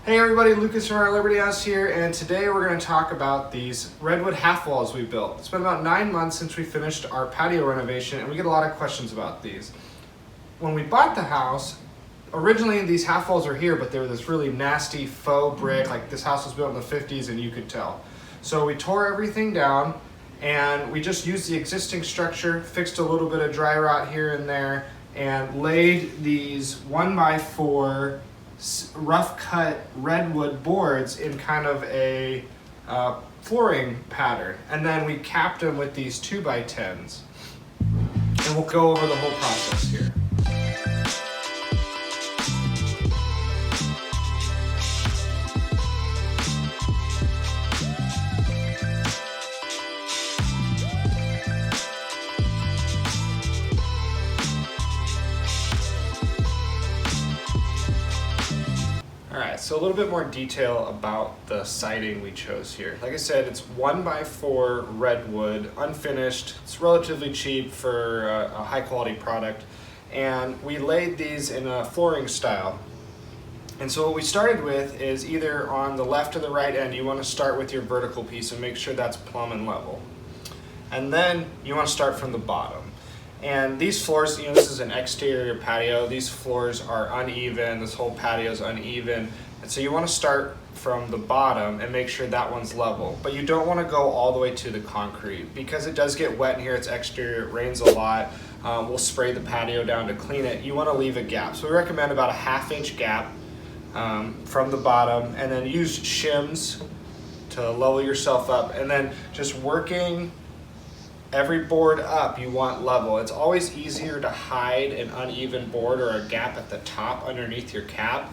Hey everybody, Lucas from our Liberty House here, and today we're going to talk about these redwood half walls we built. It's been about 9 months since we finished our patio renovation, and we get a lot of questions about these. When we bought the house, originally these half walls were here, but they were this really nasty faux brick, like this house was built in the 50s and you could tell. So we tore everything down, and we just used the existing structure, fixed a little bit of dry rot here and there, and laid these 1x4 rough cut redwood boards in kind of a flooring pattern, and then we capped them with these 2x10s, and we'll go over the whole process here. Alright, so a little bit more detail about the siding we chose here. Like I said, it's 1x4 redwood, unfinished. It's relatively cheap for a high quality product. And we laid these in a flooring style. And so what we started with is either on the left or the right end, you want to start with your vertical piece and make sure that's plumb and level. And then you want to start from the bottom. And these floors, this is an exterior patio. These floors are uneven. This whole patio is uneven. And so you want to start from the bottom and make sure that one's level. But you don't want to go all the way to the concrete because it does get wet in here. It's exterior. It rains a lot. We'll spray the patio down to clean it. You want to leave a gap. So we recommend about a 1/2 inch gap from the bottom, and then use shims to level yourself up. And then just working every board up, you want level. It's always easier to hide an uneven board or a gap at the top underneath your cap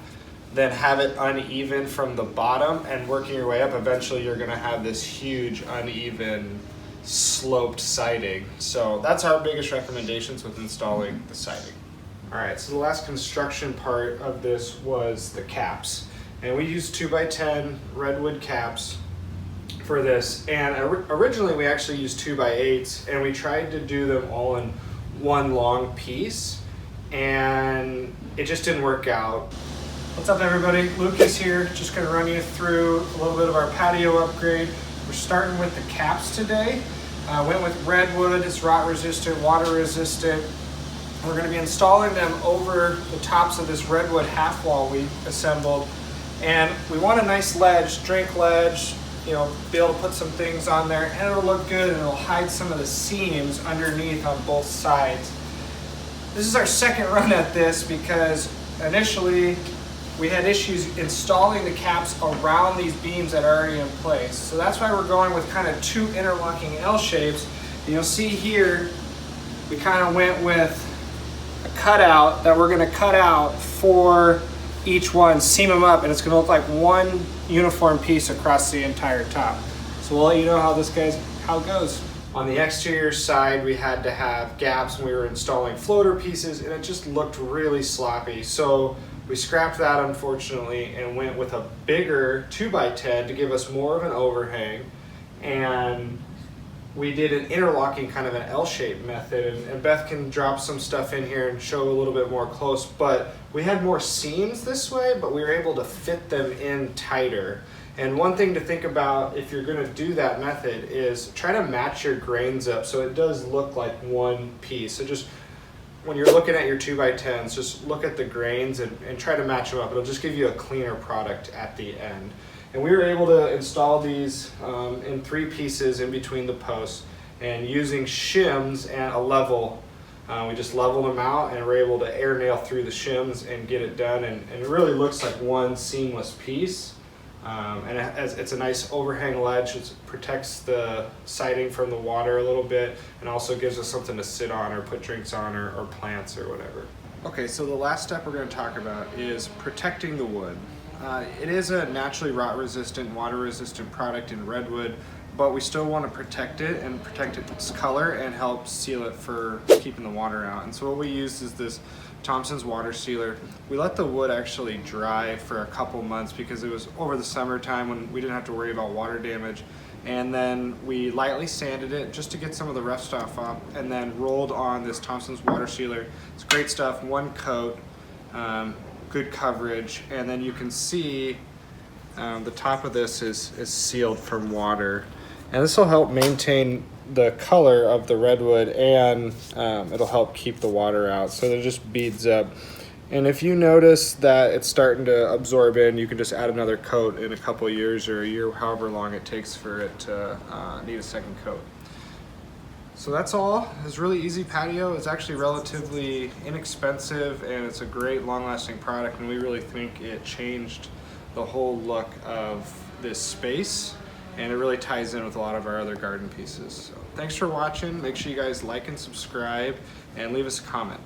than have it uneven from the bottom, and working your way up, eventually you're gonna have this huge uneven sloped siding. So that's our biggest recommendations with installing the siding. All right, so the last construction part of this was the caps. And we used 2x10 redwood caps for this, and originally we actually used 2x8s, and we tried to do them all in one long piece, and it just didn't work out. What's up everybody, Lucas here, just gonna run you through a little bit of our patio upgrade. We're starting with the caps today. Went with redwood, it's rot resistant, water resistant. We're gonna be installing them over the tops of this redwood half wall we assembled, and we want a nice ledge, drink ledge, be able to put some things on there, and it'll look good, and it'll hide some of the seams underneath on both sides. This is our second run at this because initially we had issues installing the caps around these beams that are already in place. So that's why we're going with kind of 2 interlocking L shapes. And you'll see here, we kind of went with a cutout that we're gonna cut out for each one, seam them up, and it's gonna look like one uniform piece across the entire top. So we'll let you know how it goes. On the exterior side, we had to have gaps when we were installing floater pieces, and it just looked really sloppy. So we scrapped that, unfortunately, and went with a bigger 2x10 to give us more of an overhang. And we did an interlocking kind of an L-shaped method, and Beth can drop some stuff in here and show a little bit more close, but we had more seams this way, but we were able to fit them in tighter. And one thing to think about if you're gonna do that method is try to match your grains up so it does look like one piece. So just when you're looking at your 2x10s, just look at the grains and try to match them up. It'll just give you a cleaner product at the end. And we were able to install these in 3 pieces in between the posts, and using shims and a level. We just leveled them out and were able to air nail through the shims and get it done, and it really looks like one seamless piece. And it's a nice overhang ledge. It protects the siding from the water a little bit, and also gives us something to sit on or put drinks on or plants or whatever. Okay, so the last step we're going to talk about is protecting the wood. It is a naturally rot resistant, water resistant product in redwood, but we still want to protect it and protect its color and help seal it for keeping the water out. And so what we used is this Thompson's water sealer. We let the wood actually dry for a couple months because it was over the summertime when we didn't have to worry about water damage. And then we lightly sanded it just to get some of the rough stuff off, and then rolled on this Thompson's water sealer. It's great stuff, one coat. Good coverage, and then you can see the top of this is sealed from water. And this will help maintain the color of the redwood, and it'll help keep the water out so that it just beads up. And if you notice that it's starting to absorb in, you can just add another coat in a couple of years or a year, however long it takes for it to need a second coat. So that's all. It's really easy patio. It's actually relatively inexpensive, and it's a great long-lasting product, and we really think it changed the whole look of this space, and it really ties in with a lot of our other garden pieces. So thanks for watching. Make sure you guys like and subscribe and leave us a comment.